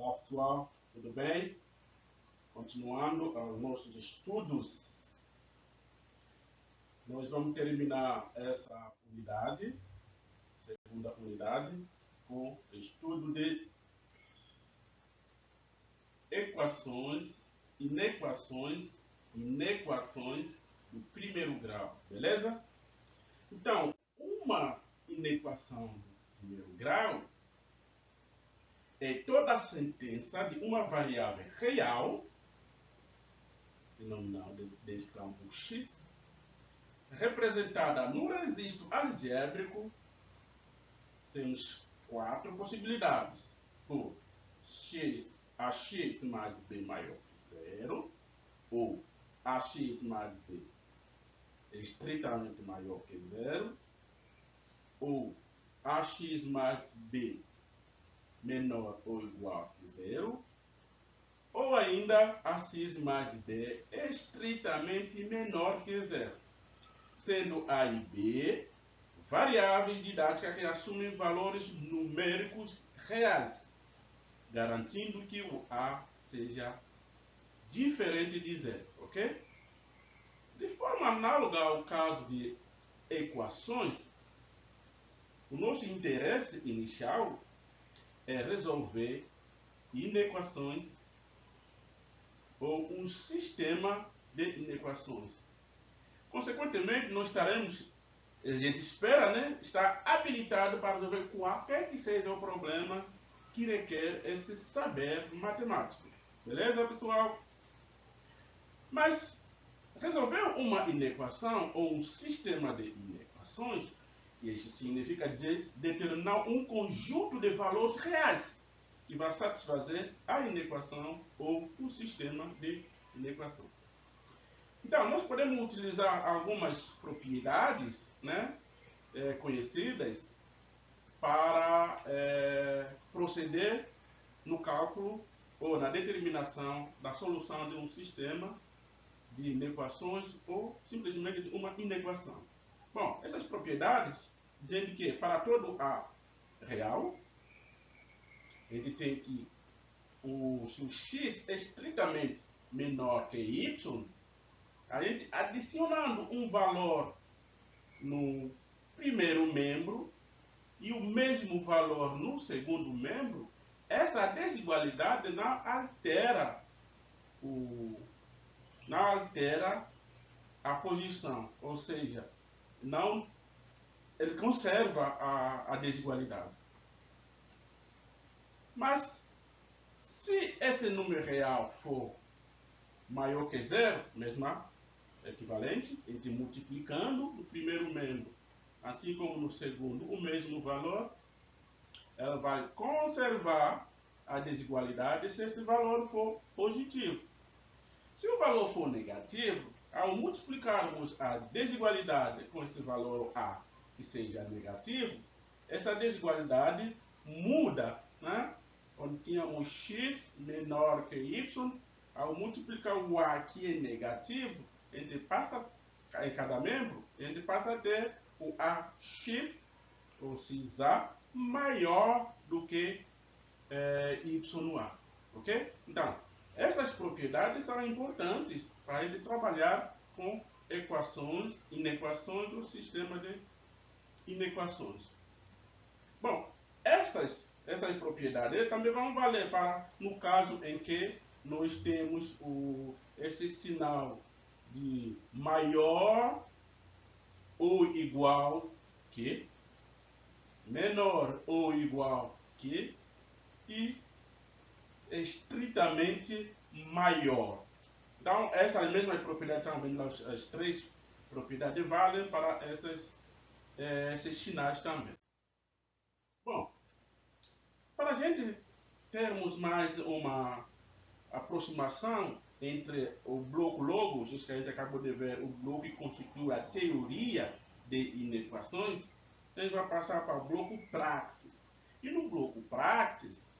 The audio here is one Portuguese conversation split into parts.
Olá pessoal, tudo bem? Continuando os nossos estudos, nós vamos terminar essa unidade, segunda unidade, com o estudo de equações, inequações do primeiro grau, beleza? Então, uma inequação do primeiro grau é toda a sentença de uma variável real, denominada desse campo x, representada no registro algébrico. Temos quatro possibilidades: por ax mais b maior que zero, ou ax mais b estritamente maior que zero, ou ax mais b menor ou igual a zero, ou ainda ax mais b estritamente menor que zero, sendo a e b variáveis didáticas que assumem valores numéricos reais, garantindo que o a seja diferente de zero, ok? De forma análoga ao caso de equações, o nosso interesse inicial é resolver inequações ou um sistema de inequações. Consequentemente, a gente espera, estar habilitado para resolver qualquer que seja o problema que requer esse saber matemático. Beleza, pessoal? Mas resolver uma inequação ou um sistema de inequações, isso significa dizer determinar um conjunto de valores reais que vai satisfazer a inequação ou o sistema de inequação. Então, nós podemos utilizar algumas propriedades conhecidas para proceder no cálculo ou na determinação da solução de um sistema de inequações ou simplesmente de uma inequação. Bom, essas propriedades dizem que para todo A real, a gente tem que se o x é estritamente menor que y, a gente adicionando um valor no primeiro membro e o mesmo valor no segundo membro, essa desigualdade não altera a posição, ou seja, ele conserva a desigualdade. Mas se esse número real for maior que zero, mesma equivalente, a gente multiplicando no primeiro membro, assim como no segundo, o mesmo valor, ela vai conservar a desigualdade se esse valor for positivo. Se o valor for negativo, ao multiplicarmos a desigualdade com esse valor A que seja negativo, essa desigualdade muda, onde tínhamos x menor que y, ao multiplicar o A que é negativo, a gente passa, em cada membro, a gente passa a ter o AX, ou XA, maior do que YA, ok? Então, essas propriedades são importantes para a gente trabalhar com inequações do sistema de inequações. Bom, essas propriedades também vão valer para no caso em que nós temos esse sinal de maior ou igual que, menor ou igual que e estritamente maior. Então, essas mesmas propriedades também, as três propriedades valem para esses sinais também. Bom, para a gente termos mais uma aproximação entre o bloco logos, isso que a gente acabou de ver, o bloco que constitui a teoria de inequações, a gente vai passar para o bloco praxis. E no bloco praxis,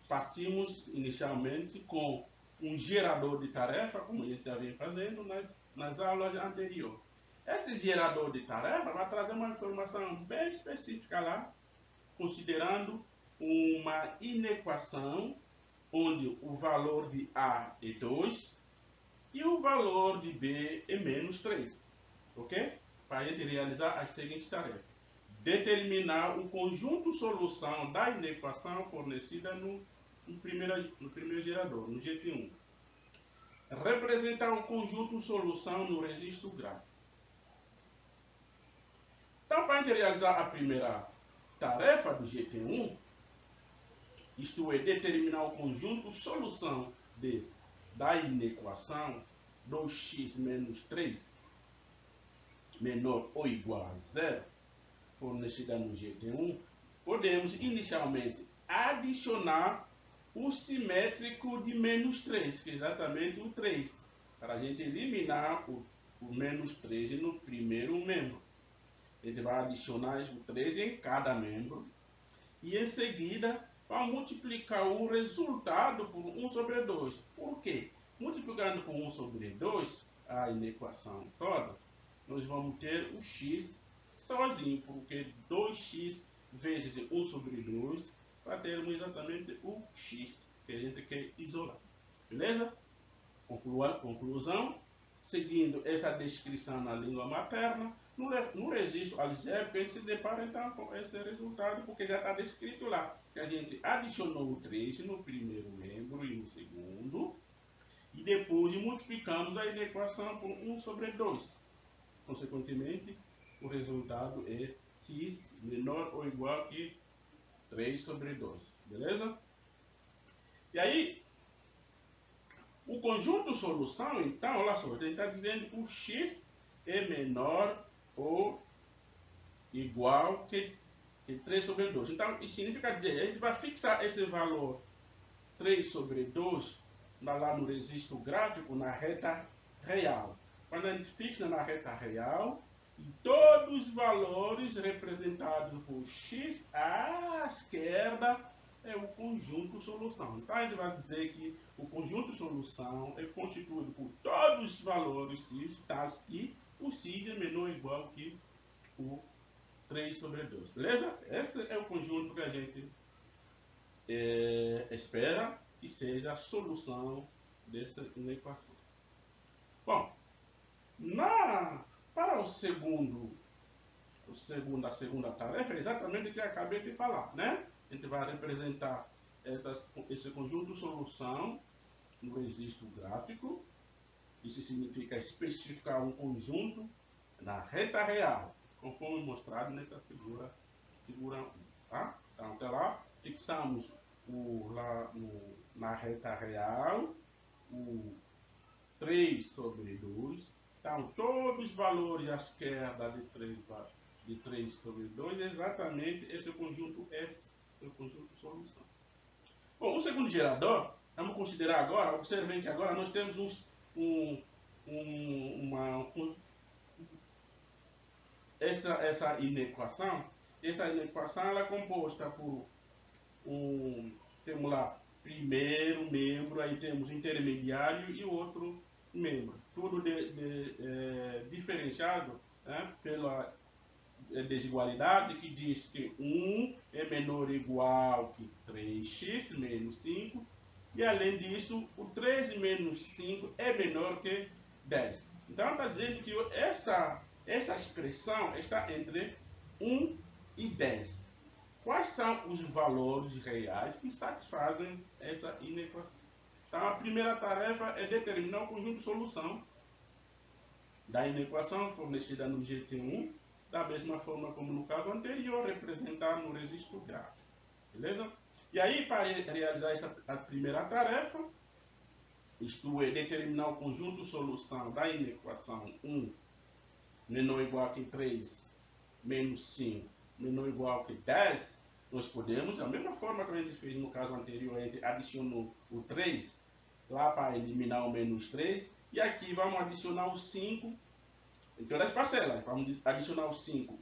partimos inicialmente com um gerador de tarefa, como a gente já vem fazendo nas aulas anteriores. Esse gerador de tarefa vai trazer uma informação bem específica lá, considerando uma inequação onde o valor de A é 2 e o valor de B é menos 3. Ok? Para a gente realizar as seguintes tarefas. Determinar o conjunto solução da inequação fornecida no primeiro gerador, no GT1. Representar o conjunto solução no registro gráfico. Então, para a gente realizar a primeira tarefa do GT1, isto é, determinar o conjunto solução da inequação 2x menos 3 menor ou igual a 0, fornecida no GT1, podemos inicialmente adicionar o simétrico de menos 3, que é exatamente o 3, para a gente eliminar o menos 3 no primeiro membro. A gente vai adicionar o 3 em cada membro e em seguida vai multiplicar o resultado por 1 sobre 2. Por quê? Multiplicando por 1 sobre 2, a inequação toda, nós vamos ter o x sozinho, porque 2x vezes 1 sobre 2, para termos exatamente o x que a gente quer isolar. Beleza? Conclusão. Seguindo essa descrição na língua materna, no registro algébrico, a gente se depara então com esse resultado, porque já está descrito lá, que a gente adicionou o 3 no primeiro membro e no segundo, e depois multiplicamos a inequação por 1 sobre 2. Consequentemente, o resultado é x menor ou igual que 3 sobre 2. Beleza? E aí, o conjunto solução, então, olha só, a gente está dizendo que o x é menor ou igual que 3 sobre 2. Então, isso significa dizer, a gente vai fixar esse valor 3 sobre 2 lá no registro gráfico, na reta real. Quando a gente fixa na reta real, todos os valores representados por x à esquerda é o conjunto solução. Então, a gente vai dizer que o conjunto solução é constituído por todos os valores x, tais que o x é menor ou igual que o 3 sobre 2. Beleza? Esse é o conjunto que a gente espera que seja a solução dessa equação. Bom, para a segunda tarefa, é exatamente o que eu acabei de falar, né? A gente vai representar esse conjunto solução no registro gráfico. Isso significa especificar um conjunto na reta real, conforme mostrado nessa figura 1. Tá? Então, até lá, fixamos na reta real o 3 sobre 2. Então, todos os valores à esquerda de 3 sobre 2 é exatamente esse conjunto S, o conjunto solução. Bom, o segundo gerador, vamos considerar agora, observem que agora nós temos essa inequação. Essa inequação ela é composta por temos lá, primeiro membro, aí temos intermediário e outro membro. Tudo diferenciado, né, pela desigualdade que diz que 1 é menor ou igual que 3x menos 5, e além disso, o 3 menos 5 é menor que 10. Então, está dizendo que essa expressão está entre 1 e 10. Quais são os valores reais que satisfazem essa inequação? Então, a primeira tarefa é determinar o conjunto de solução da inequação fornecida no GT1, da mesma forma como no caso anterior, representar no registro gráfico. Beleza? E aí, para realizar a primeira tarefa, isto é, determinar o conjunto de solução da inequação 1 menor ou igual que 3 menos 5 menor ou igual que 10, nós podemos, da mesma forma que a gente fez no caso anterior, a gente adicionou o 3 lá para eliminar o menos 3, e aqui vamos adicionar o 5 em todas as parcelas. Vamos adicionar o 5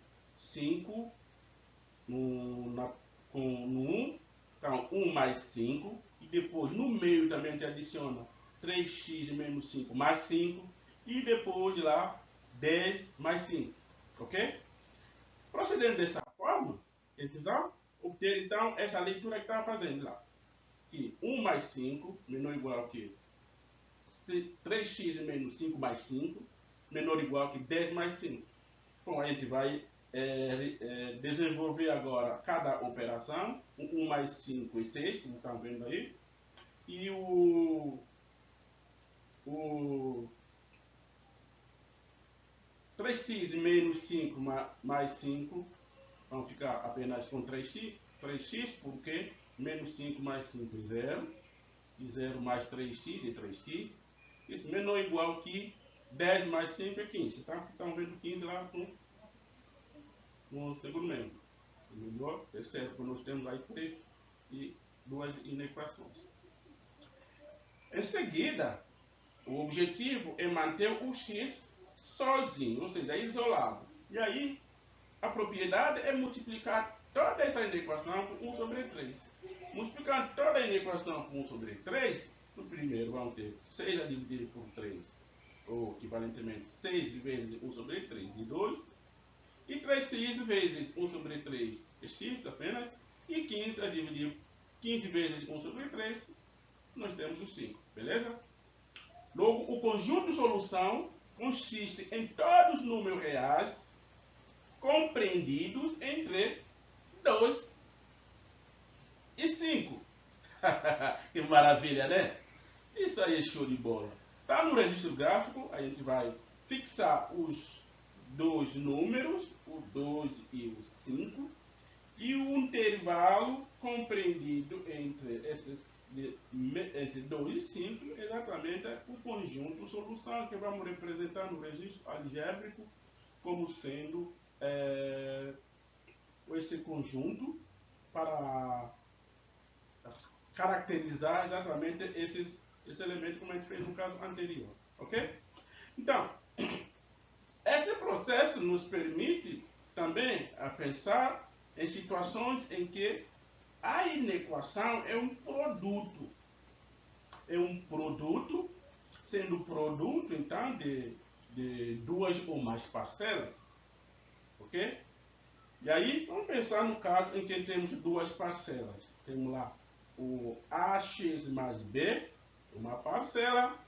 no 1, então 1 mais 5, e depois no meio também a gente adiciona 3x menos 5 mais 5, e depois lá 10 mais 5, ok? Procedendo dessa forma, a gente vai obter então essa leitura que estava fazendo lá. que 1 mais 5 menor ou igual que 3x menos 5 mais 5 menor ou igual que 10 mais 5. Bom, a gente vai desenvolver agora cada operação. 1 mais 5 é 6, como estão vendo aí. E o 3x menos 5 mais 5, vão ficar apenas com 3x, porque menos 5 mais 5 é 0, e 0 mais 3x é 3x. Isso menor ou igual que 10 mais 5 é 15. Tá? Estão vendo 15 lá no segundo membro. Melhor, terceiro, porque nós temos aí duas inequações. Em seguida, o objetivo é manter o x sozinho, ou seja, isolado. E aí, a propriedade é multiplicar toda essa inequação por 1 sobre 3. Multiplicando toda a inequação por 1 sobre 3, no primeiro vamos ter 6 dividido por 3, ou equivalentemente 6 vezes 1 sobre 3 de 2, e 3x vezes 1 sobre 3 é x apenas, e 15 a dividir 15 vezes 1 sobre 3, nós temos o 5, beleza? Logo, o conjunto de solução consiste em todos os números reais compreendidos entre 2 e 5. Que maravilha, né? Isso aí é show de bola. Tá no registro gráfico, a gente vai fixar os dois números, o 2 e o 5, e o intervalo compreendido entre 2 e 5, exatamente o conjunto de solução que vamos representar no registro algébrico como sendo esse conjunto para caracterizar exatamente esse elemento como a gente fez no caso anterior, ok? Então, esse processo nos permite também pensar em situações em que a inequação é um produto. É um produto, sendo produto, então, de duas ou mais parcelas. Ok? E aí, vamos pensar no caso em que temos duas parcelas. Temos lá o AX mais B, uma parcela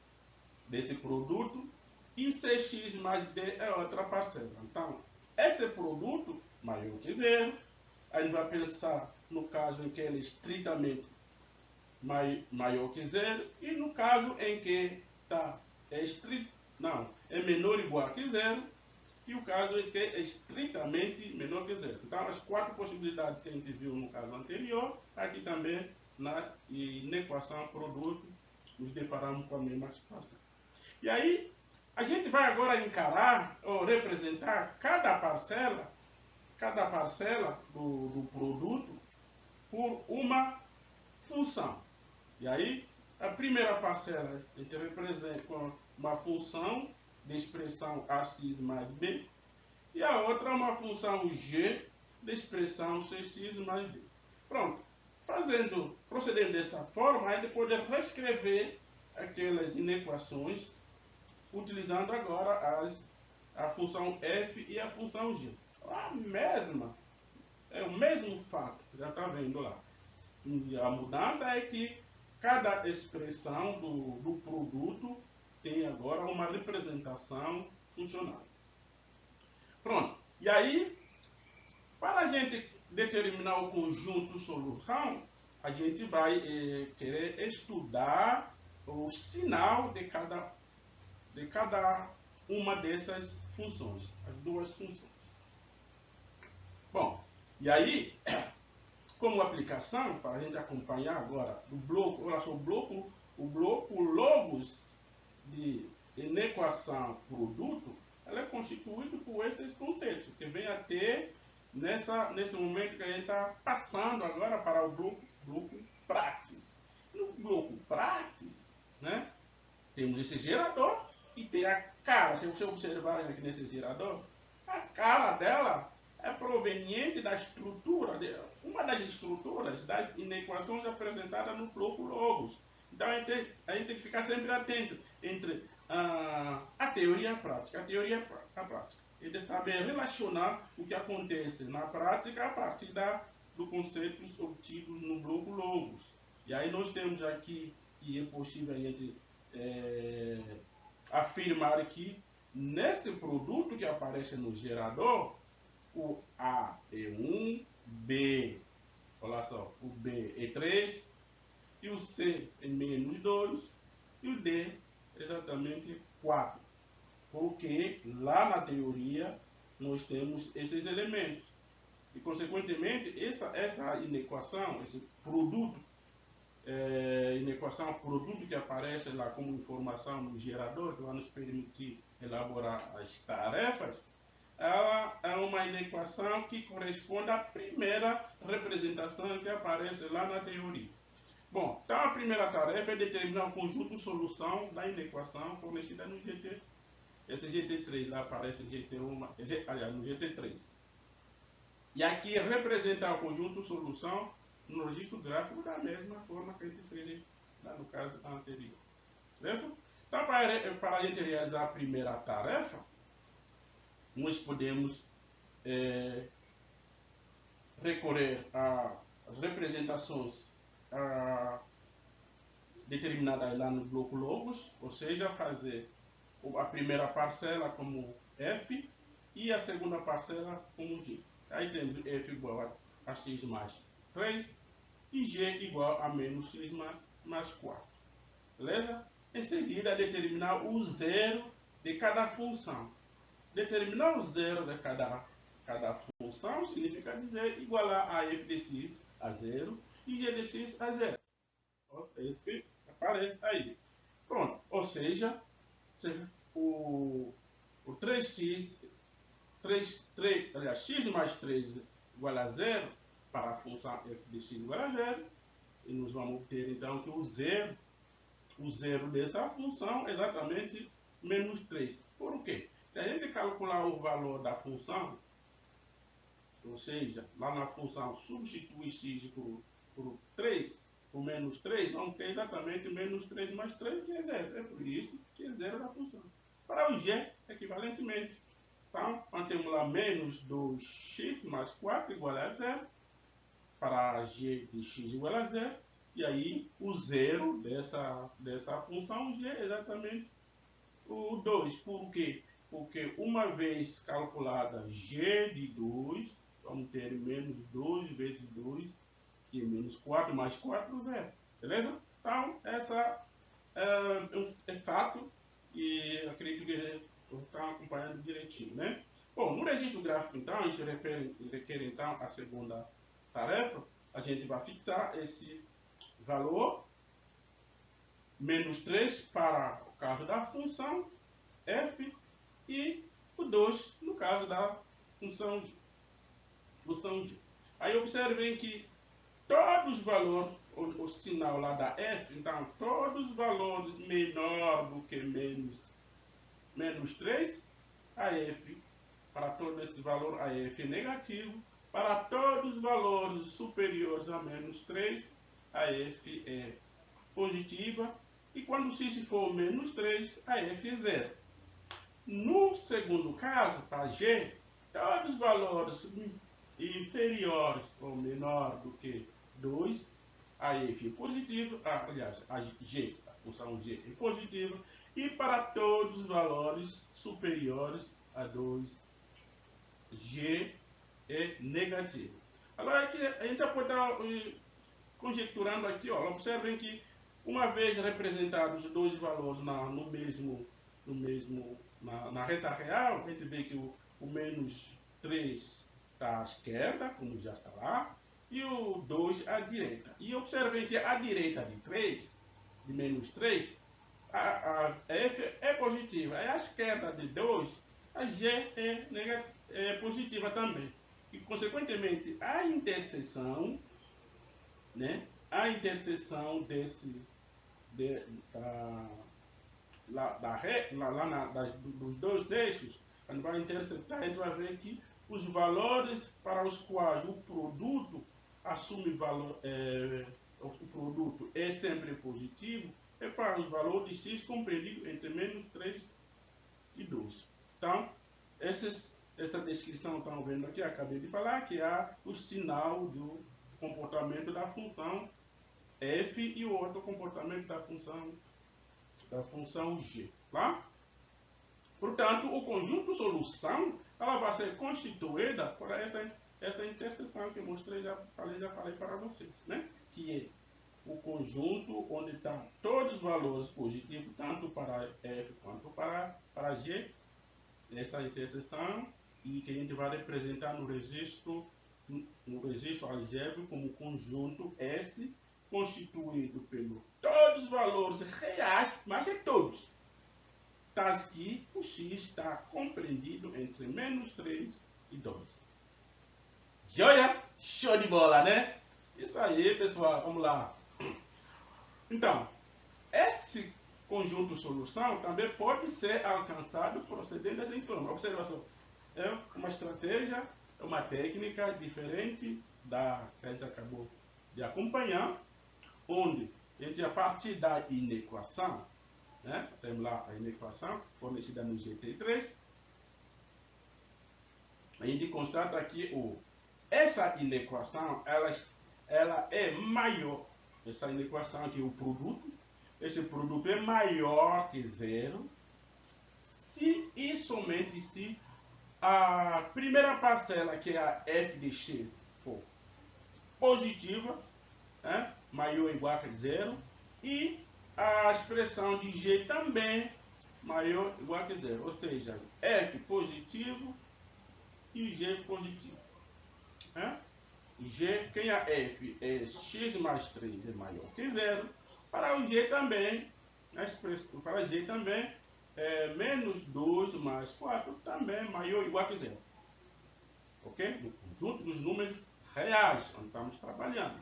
desse produto, e CX mais D é outra parcela. Então, esse produto maior que zero, a gente vai pensar no caso em que ele é estritamente maior que zero, e no caso em que é menor ou igual que zero, e o caso em que é estritamente menor que zero. Então, as 4 possibilidades que a gente viu no caso anterior, aqui também na inequação produto, nos deparamos com a mesma situação. E aí, a gente vai agora encarar ou representar cada parcela do produto por uma função. E aí, a primeira parcela a gente representa com uma função de expressão AX mais B, e a outra é uma função G de expressão CX mais D. Pronto. Procedendo dessa forma, a gente pode reescrever aquelas inequações utilizando agora a função f e a função g. É o mesmo fato, já está vendo lá. A mudança é que cada expressão do produto tem agora uma representação funcional. Pronto. E aí, para a gente determinar o conjunto solução, a gente vai querer estudar o sinal de cada uma dessas funções, as duas funções. Bom, e aí, como aplicação, para a gente acompanhar agora o bloco, olha só, o bloco logos de inequação produto, ela é constituído por esses conceitos, que vem a ter nesse momento que a gente está passando agora para o bloco praxis. No bloco praxis, né, temos esse gerador e tem a cara. Se você observar aqui nesse gerador, a cara dela é proveniente da estrutura, uma das estruturas das inequações apresentadas no bloco logos. Então a gente tem que ficar sempre atento entre a teoria e a prática. A teoria e a prática. E de saber relacionar o que acontece na prática a partir dos conceitos obtidos no bloco logos. E aí nós temos aqui que é possível a gente afirmar que nesse produto que aparece no gerador, o A é 1, B, olha só, o B é 3, e o C é menos 2, e o D é exatamente 4. Porque lá na teoria nós temos esses elementos. E, consequentemente, essa inequação, esse produto, inequação, produto que aparece lá como informação no gerador, que vai nos permitir elaborar as tarefas, ela é uma inequação que corresponde à primeira representação que aparece lá na teoria. Bom, então a primeira tarefa é determinar o conjunto solução da inequação fornecida no GT. Esse GT3 lá aparece GT1, aliás, no GT3. E aqui é representar o conjunto solução no registro gráfico da mesma forma que a gente fez lá no caso anterior. Beleza? Então, para a gente realizar a primeira tarefa, nós podemos recorrer às representações determinadas lá no bloco logos, ou seja, fazer a primeira parcela como f e a segunda parcela como g. Aí temos f igual a x mais 3 e g igual a menos x mais 4. Beleza? Em seguida, determinar o zero de cada função. Determinar o zero de cada função significa dizer igualar a f de x a 0 e g de x a 0. É isso que aparece aí. Pronto. Ou seja, o 3x, aliás, x mais 3 igual a 0 para a função f de x igual a 0. E nós vamos obter então que o zero dessa função é exatamente menos 3. Por quê? Se a gente calcular o valor da função, ou seja, lá na função substitui x por 3, por menos 3, vamos ter exatamente menos 3 mais 3, que é 0. É por isso que é 0 da função. Para o g, equivalentemente, então, nós temos lá menos 2x mais 4 igual a 0, para g de x igual a 0, e aí o zero dessa função g é exatamente o 2. Por quê? Porque uma vez calculada g de 2, vamos ter menos 2 vezes 2, que é menos 4, mais 4, 0. Beleza? Então, essa é fato, e acredito que estão acompanhando direitinho, né? Bom, no registro gráfico, então, a gente requer então a segunda tarefa. A gente vai fixar esse valor menos 3 para o caso da função f e o 2 no caso da função g. Aí observem que todos os valores, o sinal lá da f, então todos os valores menor do que menos 3, a f, para todo esse valor, a f é negativo. Para todos os valores superiores a menos 3, a f é positiva. E quando x for menos 3, a f é 0. No segundo caso, para g, todos os valores inferiores ou menor do que 2, a f é positiva, aliás, a g, a função g é positiva, e para todos os valores superiores a 2, g é negativo. Agora aqui a gente já pode estar conjecturando aqui, ó, observem que uma vez representados os dois valores na reta real, a gente vê que o menos 3 está à esquerda, como já está lá, e o 2 à direita. E observem que à direita de 3, de menos 3, a f é positiva. E à esquerda de 2, a g é positiva também. E, consequentemente, a interseção, né, dos dois eixos, a gente vai interceptar, a gente vai ver que os valores para os quais o produto assume valor, o produto é sempre positivo, é para os valores de x compreendido entre menos 3 e 2. Então, essa descrição estão vendo aqui, acabei de falar, que há o sinal do comportamento da função f e o outro comportamento da função g. Tá? Portanto, o conjunto solução ela vai ser constituída por essa interseção que eu mostrei, já falei para vocês, né? Que é o conjunto onde estão todos os valores positivos, tanto para f quanto para g, essa interseção, e que a gente vai representar no registro algébrico como conjunto S, constituído por todos os valores reais, mas é todos. Está aqui, o x está compreendido entre menos 3 e 2. Joia? Show de bola, né? Isso aí, pessoal, vamos lá. Então, esse conjunto solução também pode ser alcançado procedendo da seguinte forma. Observação. É uma estratégia, é uma técnica diferente da que a gente acabou de acompanhar, onde a gente, a partir da inequação, né? Temos lá a inequação fornecida no GT3. A gente constata que essa inequação ela é maior. Essa inequação aqui, o produto, esse produto é maior que zero se e somente se a primeira parcela, que é a f de x, for positiva, né? Maior ou igual a zero, e a expressão de g também maior ou igual a zero, ou seja, f positivo e g positivo. Né? G, quem é f é x mais 3 é maior que zero, para o g também, a expressão para g também é menos 2 mais 4 também maior ou igual a zero. Ok? No conjunto dos números reais, onde estamos trabalhando.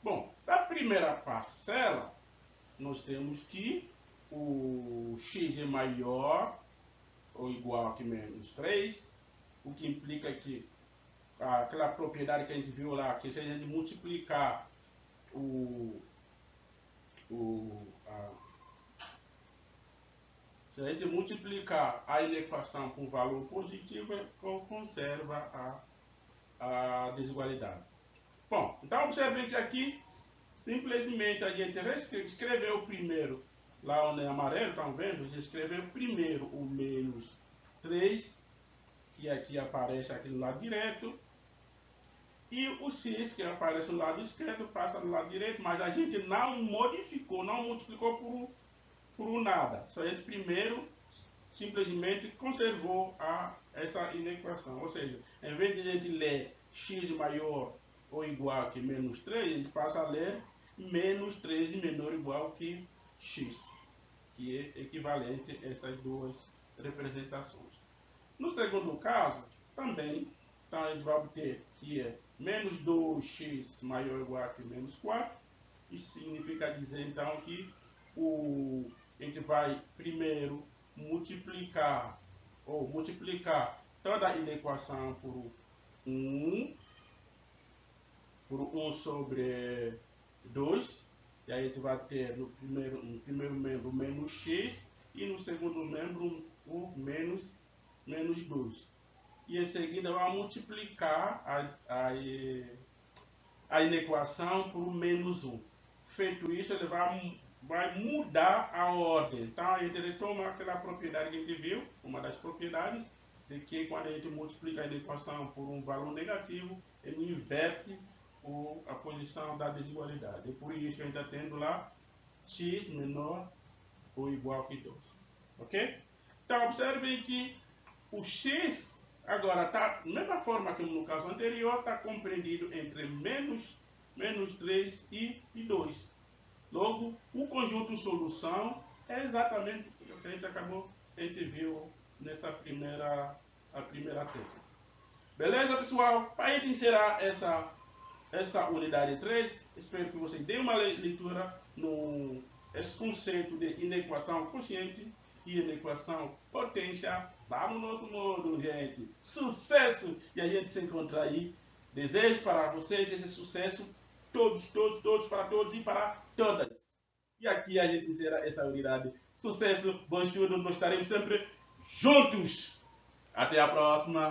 Bom, da primeira parcela, nós temos que o x é maior ou igual que menos 3, o que implica que aquela propriedade que a gente viu lá, que se a gente multiplicar se a gente multiplicar a inequação com valor positivo, conserva a desigualdade. Bom, então observem que aqui simplesmente a gente escreveu primeiro, lá onde é amarelo, estão vendo? A gente escreveu primeiro o menos 3, que aqui aparece aqui no lado direito, e o x, que aparece no lado esquerdo, passa no lado direito, mas a gente não modificou, não multiplicou por nada. Só a gente primeiro simplesmente conservou essa inequação. Ou seja, em vez de a gente ler x maior ou igual que menos 3, a gente passa a ler menos 3 menor ou igual que x, que é equivalente a essas duas representações. No segundo caso, também, então a gente vai obter que é menos 2x maior ou igual que menos 4. Isso significa dizer, então, que a gente vai primeiro multiplicar toda a inequação por 1 sobre 2, e aí a gente vai ter no primeiro membro menos x e no segundo membro o menos 2. E em seguida vai multiplicar a inequação por menos 1. Feito isso, ele vai mudar a ordem. Então, a gente retoma aquela propriedade que a gente viu, uma das propriedades, de que quando a gente multiplica a inequação por um valor negativo, ele inverte a posição da desigualdade. E por isso que a gente está tendo lá x menor ou igual que 2. Ok? Então, observem que o x agora está, da mesma forma que no caso anterior, está compreendido entre menos 3 e 2. Logo, o conjunto solução é exatamente o que a gente viu nessa primeira técnica. Beleza, pessoal? Para a gente encerrar essa unidade 3, espero que vocês deem uma leitura nesse conceito de inequação quociente e inequação potência lá no nosso módulo, gente. Sucesso! E a gente se encontra aí. Desejo para vocês esse sucesso, todos, para todos e para todas. E aqui a gente encerra essa unidade. Sucesso, bom estudo, nós estaremos sempre juntos. Até a próxima!